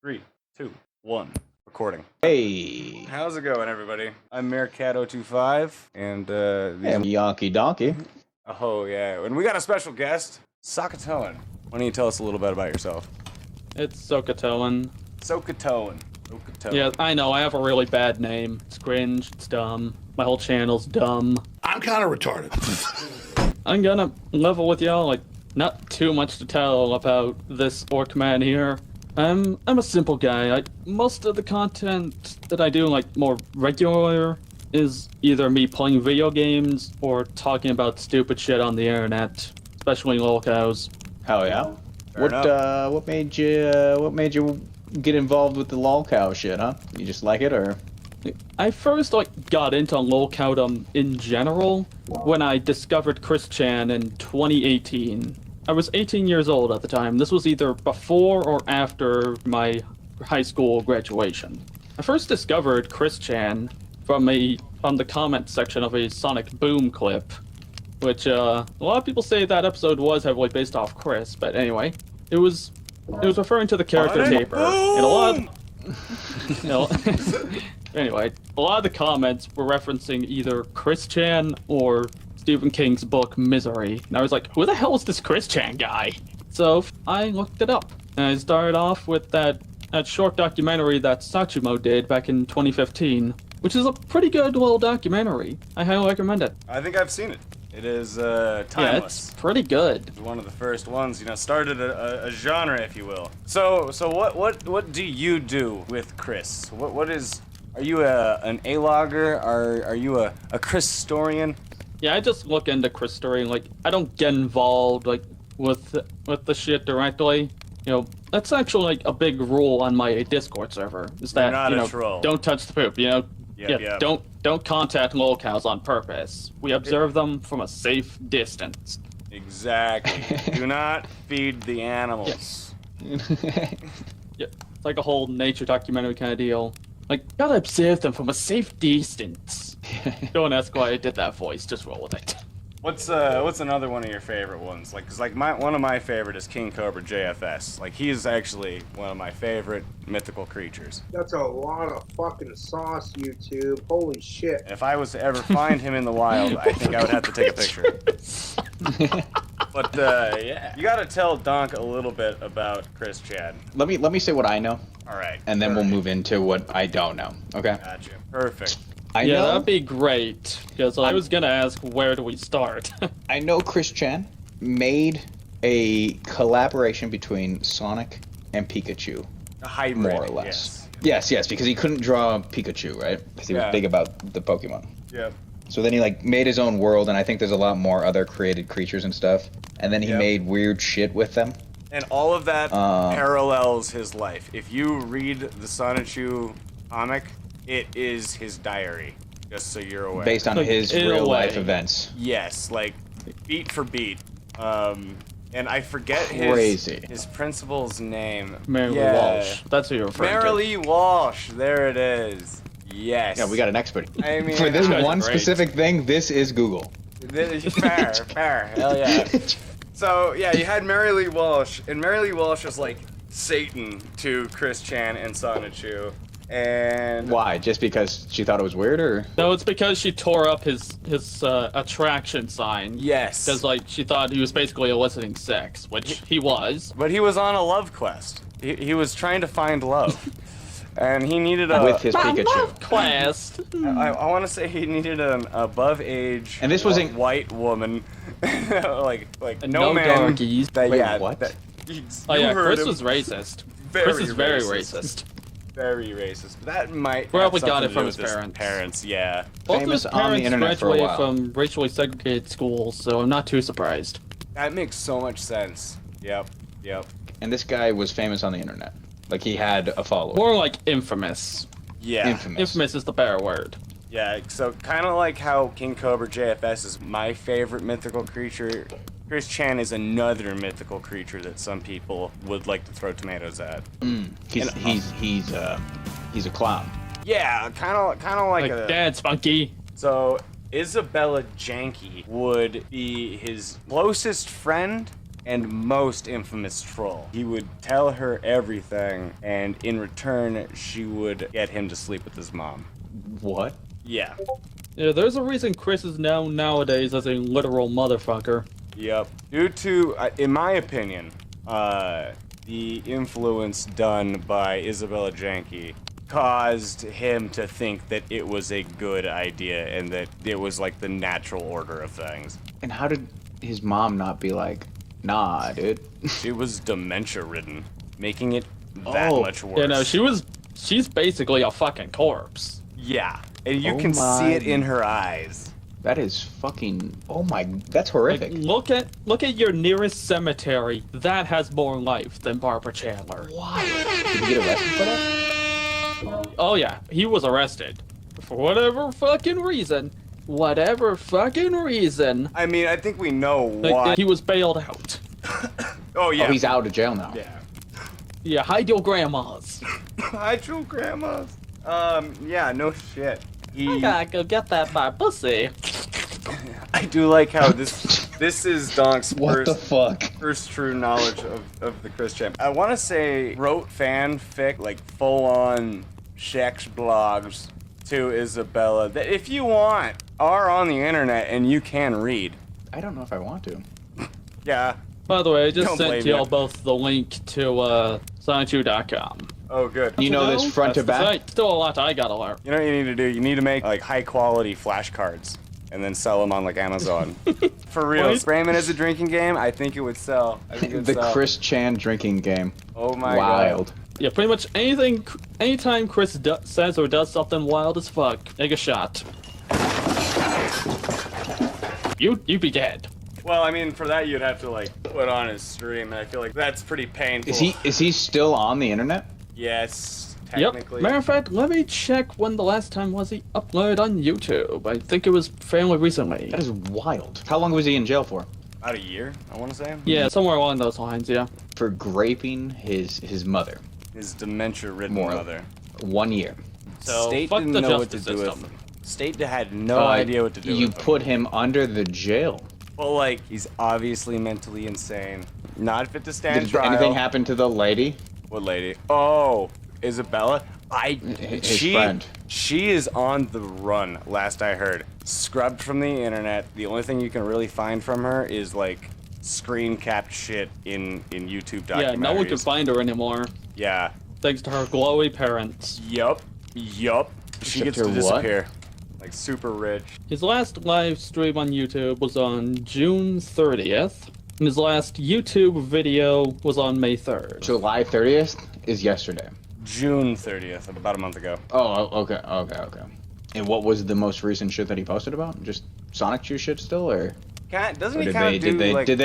Three, two, one. Recording. Hey. How's it going, everybody? I'm Mercado25, and And YonkieDonkey. Oh yeah, and we got a special guest, Socatoan. Why don't you tell us a little bit about yourself? It's Socatoan. Socatoan. Yeah, I know, I have a really bad name. It's cringe, it's dumb. My whole channel's dumb. I'm kind of retarded. I'm gonna level with y'all, like, not too much to tell about this orc man here. I'm a simple guy. Most of the content that I do, like, more regular, is either me playing video games or talking about stupid shit on the internet, especially lolcows. Hell yeah. Fair What made you get involved with the lolcow shit, huh? You just like it, or? I first, got into lolcowdom in general when I discovered Chris Chan in 2018. I was 18 years old at the time. This was either before or after my high school graduation. I first discovered Chris Chan from the comment section of a Sonic Boom clip, which a lot of people say that episode was heavily based off Chris, but anyway, it was referring to the character Sonic Taper, and a lot anyway, a lot of the comments were referencing either Chris Chan or Stephen King's book Misery, and I was like, who the hell is this Chris Chan guy? So I looked it up, and I started off with that short documentary that Sachimo did back in 2015, which is a pretty good little documentary. I highly recommend it. I think I've seen it. It is timeless. Yeah, it's pretty good. One of the first ones, started a genre, if you will. So what do you do with Chris? Are you an A-logger? Are you a Chris historian? Yeah, I just look into Chris story. I don't get involved with the shit directly. That's actually a big rule on my Discord server. Is that You're not a troll. Don't touch the poop. Yep. Don't contact lolcows on purpose. We observe them from a safe distance. Exactly. Do not feed the animals. Yeah, it's like a whole nature documentary kind of deal. Gotta observe them from a safe distance. Don't ask why I did that voice. Just roll with it. What's another one of your favorite ones? One of my favorite is King Cobra JFS. He's actually one of my favorite mythical creatures. That's a lot of fucking sauce, YouTube. Holy shit. And if I was to ever find him in the wild, I think I would have to take a picture. But yeah, you gotta tell Donk a little bit about Chris Chan. Let me say what I know. All right. And then we'll move into what I don't know. Okay. Gotcha. Perfect. I know. That'd be great. Because I was gonna ask, where do we start? I know Chris Chan made a collaboration between Sonic and Pikachu, A hybrid, more or less. Yes, because he couldn't draw Pikachu, right? Because he was big about the Pokemon. Yep. So then he made his own world, and I think there's a lot more other created creatures and stuff. And then he made weird shit with them. And all of that parallels his life. If you read the Sonichu comic, it is his diary, just so you're aware. Based on his real life events. Yes, beat for beat. And I forget his principal's name. Marilee Walsh. That's who you're referring to. Marilee Walsh. There it is. Yes. Yeah, we got an expert. I mean, for this guys are one great. specific thing, this is Google. Fair. Hell yeah. So, yeah, you had Marilee Walsh, and Marilee Walsh was Satan to Chris Chan and Sonichu. And Why? Just because she thought it was weird, or? No, it's because she tore up his attraction sign. yes. Because she thought he was basically eliciting sex, which he was. But he was on a love quest. He was trying to find love. And he needed With his Pikachu. Love quest. I want to say he needed an above age And this wasn't- white woman. like And no no man. donkeys. That, Wait, yeah, what? Oh yeah, heard Chris him. was racist. Very Chris is very racist. racist. Very racist. That might Probably have got something it to from do his with parents. Parents, yeah. Both of Famous his on the parents internet for a graduated while. from racially segregated schools, so I'm not too surprised. That makes so much sense. Yep. And this guy was famous on the internet. He had a following. More like infamous. Yeah. Infamous is the better word. Yeah, so kind of like how King Cobra JFS is my favorite mythical creature, Chris Chan is another mythical creature that some people would like to throw tomatoes at. He's a clown. Yeah, kind of like a... Dad, Spunky. So Isabella Janky would be his closest friend, and most infamous troll. He would tell her everything, and in return, she would get him to sleep with his mom. What? Yeah. Yeah, there's a reason Chris is known nowadays as a literal motherfucker. Yep. Due to, in my opinion, the influence done by Isabella Janky caused him to think that it was a good idea and that it was like the natural order of things. And how did his mom not be like, nah, dude? She was dementia-ridden, making it that Oh. much worse. You know, she's basically a fucking corpse. Yeah, and you Oh can my- see it in her eyes. That is fucking. Oh my. That's horrific. Like, look at your nearest cemetery. That has more life than Barbara Chandler. Why? Did he get arrested for that? Oh yeah, he was arrested. For whatever fucking reason. Whatever fucking reason. I mean, I think we know Like, why. he was bailed out. Oh, yeah. Oh, he's out of jail now. Yeah. Yeah, hide your grandmas. Hi, true grandmas. Yeah, no shit. I gotta go get that by pussy. I do like how this is Donk's What the fuck? first true knowledge of the Chris champ. I want to say wrote fanfic, like full-on sex blogs to Isabella that if you want are on the internet and you can read. I don't know if I want to. Yeah. By the way, I just Don't sent blame y'all you. both the link to Sonichu.com. Oh, good. You know this front to That's the back? site. Still a lot I gotta learn. You know what you need to do? You need to make like high-quality flashcards and then sell them on like Amazon. For real. Wait. Framing as a drinking game, I think it would sell. I think it would The sell. Chris Chan drinking game. Oh my god. Wild. Yeah, pretty much anytime Chris says or does something wild as fuck, take a shot. You'd be dead. Well, I mean, for that you'd have to like put on his stream, and I feel like that's pretty painful. Is he still on the internet? Yes, Yep. technically. Matter of fact, let me check when the last time was he uploaded on YouTube. I think it was fairly recently. That is wild. How long was he in jail for? About a year, I want to say. Yeah, somewhere along those lines, yeah. For raping his mother. His dementia-ridden More. mother. 1 year. So, State fuck didn't the know what to justice do with system. him. State had no idea what to do You with him. put him under the jail. Well, like, he's obviously mentally insane. Not fit to stand Did trial. anything happen to the lady? What lady? Oh, Isabella. His friend. She is on the run. Last I heard, scrubbed from the internet. The only thing you can really find from her is like screen capped shit in YouTube documentaries. Yeah, no one can find her anymore. Yeah. Thanks to her glowy parents. Yup. She Except gets her to what? disappear. Like super rich. His last live stream on YouTube was on June 30th, and his last YouTube video was on May 3rd. July 30th is yesterday. June 30th, about a month ago. Oh, okay. And what was the most recent shit that he posted about? Just Sonichu shit still, or Doesn't or he kind of do like? did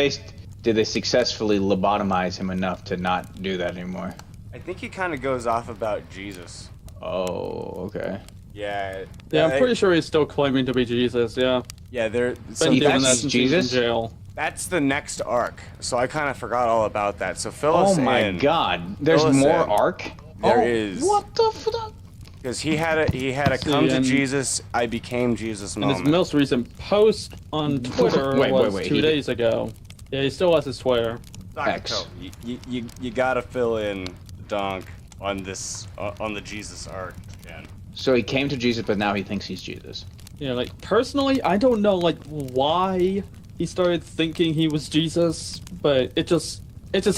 they successfully lobotomize him enough to not do that anymore? I think he kind of goes off about Jesus. Oh, okay. Yeah. Yeah, I'm pretty sure he's still claiming to be Jesus, yeah. Yeah, there. Been So doing that that's since he was in Jesus? jail. that's the next arc. So I kind of forgot all about that. So fill Oh us my in. god. There's Fill us more in. arc? There Oh, is. What the fuck? Because he had a come to and- Jesus, I became Jesus And his moment. most recent post on Twitter Wait, was wait, 2 he- days ago. Yeah, he still has his Twitter. X. You gotta fill in Donk on this on the Jesus arc, Jen. So he came to Jesus, but now he thinks he's Jesus. Yeah, like, personally, I don't know, like, why he started thinking he was Jesus, but it just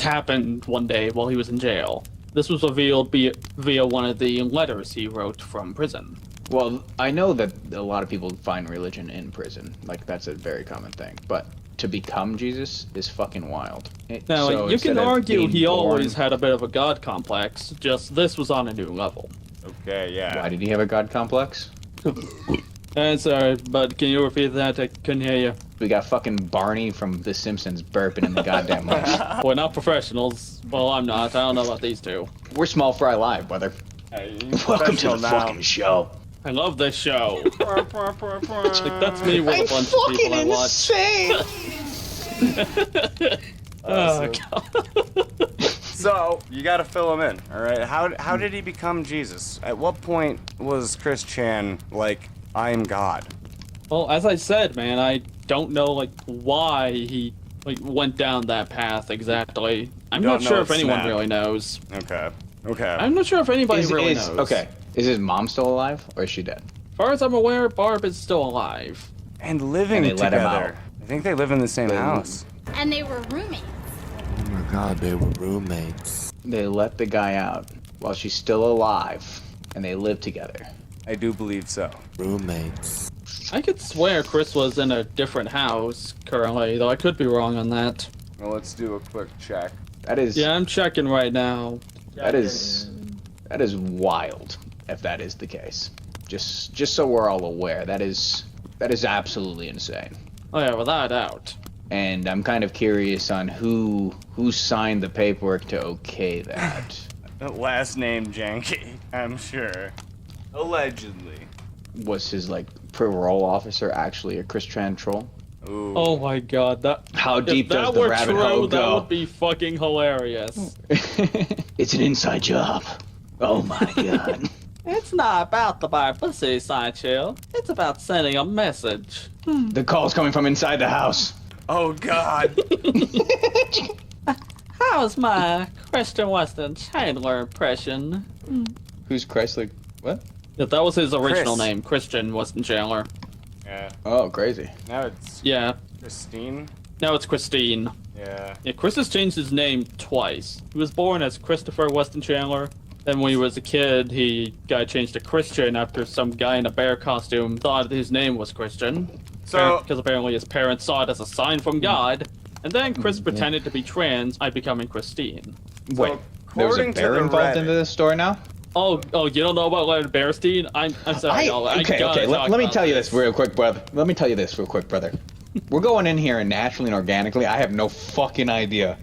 happened one day while he was in jail. This was revealed via one of the letters he wrote from prison. Well, I know that a lot of people find religion in prison. Like, that's a very common thing. But to become Jesus is fucking wild. Now, So you instead can of argue being he born- always had a bit of a god complex, just this was on a new level. Okay, yeah. Why did he have a god complex? Sorry, but can you repeat that? I couldn't hear you. We got fucking Barney from The Simpsons burping in the goddamn mic. We're not professionals. Well, I'm not. I don't know about these two. We're Small Fry Live, brother. Hey, Welcome to the professional now. fucking show. I love this show. Like, that's me with a bunch of people I watch. Oh, God. So you gotta fill him in, all right? How did he become Jesus? At what point was Chris Chan like, I am God? Well, as I said, man, I don't know, like, why he like went down that path exactly. I'm don't not sure know if anyone Snap. really knows. Okay. Okay. I'm not sure if anybody really knows. Okay. Is his mom still alive, or is she dead? As far as I'm aware, Barb is still alive. And living And they let him together. I think they live in the same house. And they were roommates. Oh my god, they were roommates. They let the guy out while she's still alive, and they live together. I do believe so. Roommates. I could swear Chris was in a different house currently, though I could be wrong on that. Well, let's do a quick check. That is Yeah, I'm checking right now. that is wild if that is the case. Just so we're all aware, that is absolutely insane. Oh yeah, without a doubt. And I'm kind of curious on who signed the paperwork to okay that. Last name Janky, I'm sure. Allegedly. Was his like parole officer actually a Chris Chan troll? Ooh. Oh my god, that How if deep does that the were rabbit true, hole that go? would be fucking hilarious. It's an inside job. Oh my god. It's not about the publicity, Sonichu. It's about sending a message. The call's coming from inside the house. Oh God. How's my Christian Weston Chandler impression? Who's Chrysler? What? Yeah, that was his original Chris. name, Christian Weston Chandler. Yeah. Oh, crazy. Now it's Yeah, Christine. now it's Christine. Yeah. Yeah, Chris has changed his name twice. He was born as Christopher Weston Chandler. Then when he was a kid, he got changed to Christian after some guy in a bear costume thought his name was Christian. So Because apparently his parents saw it as a sign from God. And then Chris pretended to be trans by becoming Christine. Wait, there was a according to bear the involved Reddit- into this story now? Oh, you don't know about Leonard Bearstein? I'm sorry, y'all. I Okay, gotta okay. talk Let me about tell you this real quick, brother. We're going in here and naturally and organically. I have no fucking idea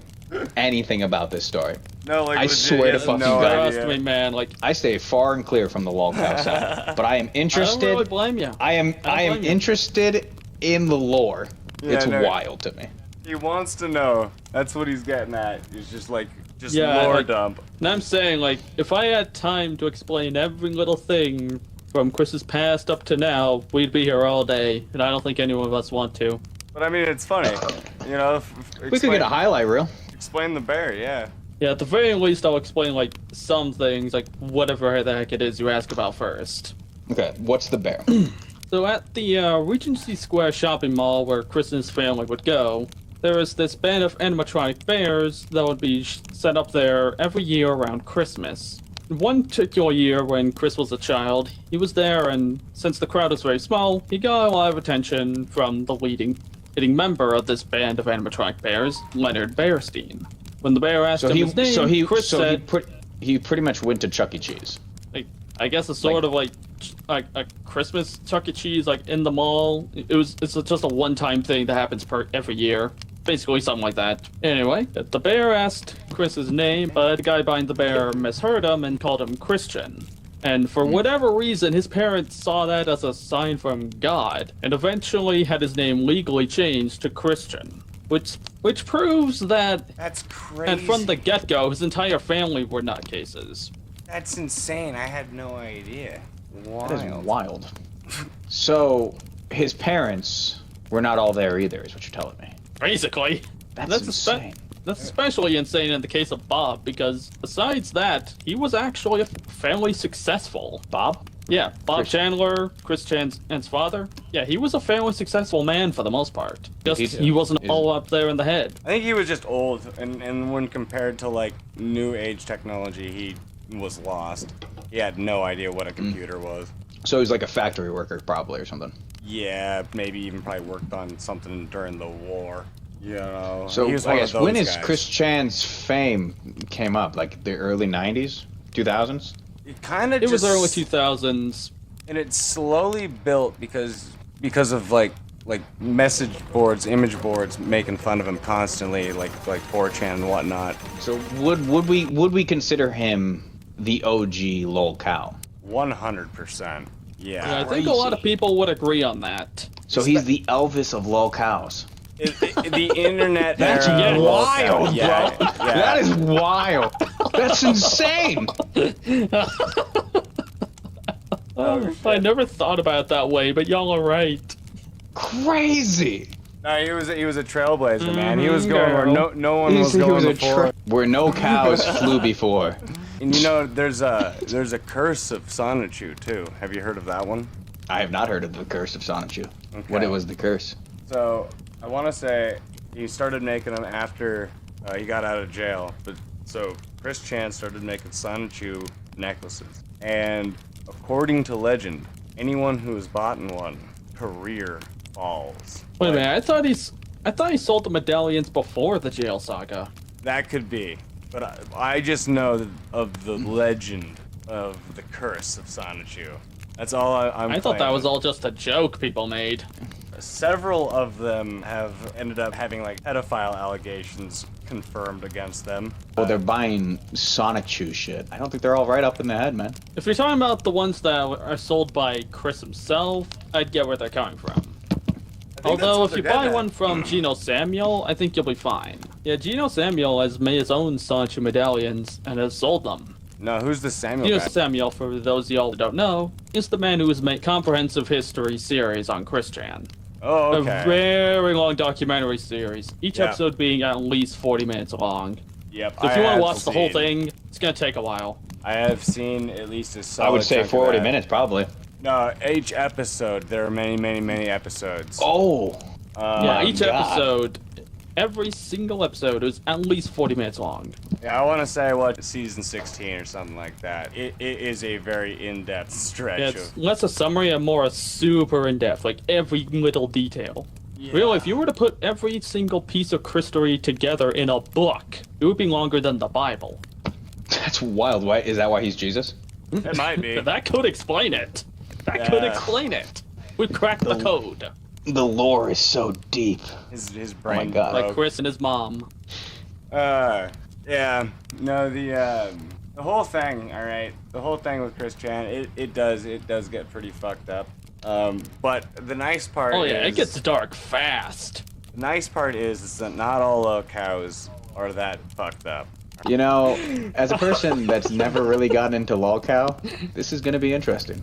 anything about this story. no, like I legit, swear he to has fucking no God. Trust idea. me, man. Like, I stay far and clear from the lolcow side, but I am I don't interested. really blame you. I am blame you. interested in the lore. Yeah, It's no. wild to me. He wants to know. That's what he's getting at. He's just like Yeah, lore like- dump. And I'm saying, like, if I had time to explain every little thing from Chris's past up to now, we'd be here all day, and I don't think any of us want to. But I mean, it's funny. You know, We could get a highlight reel. explain the bear. Yeah. Yeah, at the very least, I'll explain, like, some things, like, whatever the heck it is you ask about first. Okay, what's the bear? So at the Regency Square shopping mall where Chris and his family would go, there was this band of animatronic bears that would be set up there every year around Christmas. One particular year when Chris was a child, he was there, and since the crowd was very small, he got a lot of attention from the leading member of this band of animatronic bears, Leonard Bearstein. When the bear asked him his name, Chris said, he pretty much went to Chuck E. Cheese. like, I guess it's sort of like a Christmas Chuck E. Cheese, like in the mall. It's just a one-time thing that happens every year. Basically something like that. Anyway, the bear asked Chris's name, but the guy behind the bear misheard him and called him Christian. And for whatever reason, his parents saw that as a sign from God, and eventually had his name legally changed to Christian. Which proves that, That's crazy. and from the get-go, his entire family were nutcases. That's insane. I had no idea. Wild. That is wild. So, his parents were not all there either, is what you're telling me. Basically. That's insane. That's especially insane in the case of Bob, because besides that, he was actually fairly successful. Bob? Yeah, Bob Chris- Chandler, Chris Chan's father. Yeah, he was a fairly successful man for the most part. Just He did. he wasn't Is- all up there in the head. I think he was just old, and when compared to like new age technology, he was lost. He had no idea what a computer was. So he's like a factory worker, probably, or something. Yeah, maybe even probably worked on something during the war. You know. So he was I one guess of when those is guys. Chris Chan's fame came up? Like the early '90s, 2000s? It kind of It was just early 2000s. and it slowly built because of like message boards, image boards making fun of him constantly, like 4chan and whatnot. So would we consider him the OG lol cow? 100%. Yeah, I Yeah. think a lot of people would agree on that. So he's the Elvis of lol cows. The internet That's era. wild, yeah, bro. Yeah. That is wild. That's insane. I never thought about it that way, but y'all are right. Crazy. No, he was a trailblazer, man. He was going where no one was He going was a before. where no cows flew before. And you know, there's a curse of Sonichu too. Have you heard of that one? I have not heard of the curse of Sonichu. Okay. What was the curse? So I want to say he started making them after he got out of jail. But so Chris Chan started making Sonichu necklaces, and according to legend, anyone who has bought one, career falls. Wait a minute, I thought he sold the medallions before the jail saga. That could be, but I just know of the legend of the curse of Sonichu. That's all I'm I thought that playing was with. all just a joke people made. Several of them have ended up having like pedophile allegations confirmed against them. Well, they're buying Sonichu shit. I don't think they're all right up in the head, man. If you're talking about the ones that are sold by Chris himself, I'd get where they're coming from. Although, if you buy one from Geno Samuel, I think you'll be fine. Yeah, Geno Samuel has made his own Sonichu medallions and has sold them. No, who's the Samuel Geno guy? Samuel, for those of y'all who don't know, is the man who has made comprehensive history series on Chris Chan. Oh, okay. A very long documentary series, each Yeah. episode being at least 40 minutes long. Yep. So if you want to watch the whole seen- thing, it's gonna take a while. I have seen at least a solid I would say chunk of 40 that. minutes, probably. No, each episode. There are many episodes. Oh! Yeah, My each God. episode, every single episode is at least 40 minutes long. Yeah, I want to say what season 16 or something like that. It is a very in-depth stretch Yeah, of. it's less a summary and more a super in-depth, like every little detail. Really, if you were to put every single piece of history together in a book, it would be longer than the Bible. That's wild. Why is that why he's Jesus? It might be. That could explain it. That could Yeah. explain it. We've cracked the code. The lore is so deep. His brain. God. Like broke. Chris and his mom. Yeah. No, the whole thing. All right, the whole thing with Chris Chan. It does get pretty fucked up. But the nice part. Oh yeah, is, it gets dark fast. The nice part is that not all cows are that fucked up. You know, as a person that's never really gotten into lolcow, this is gonna be interesting.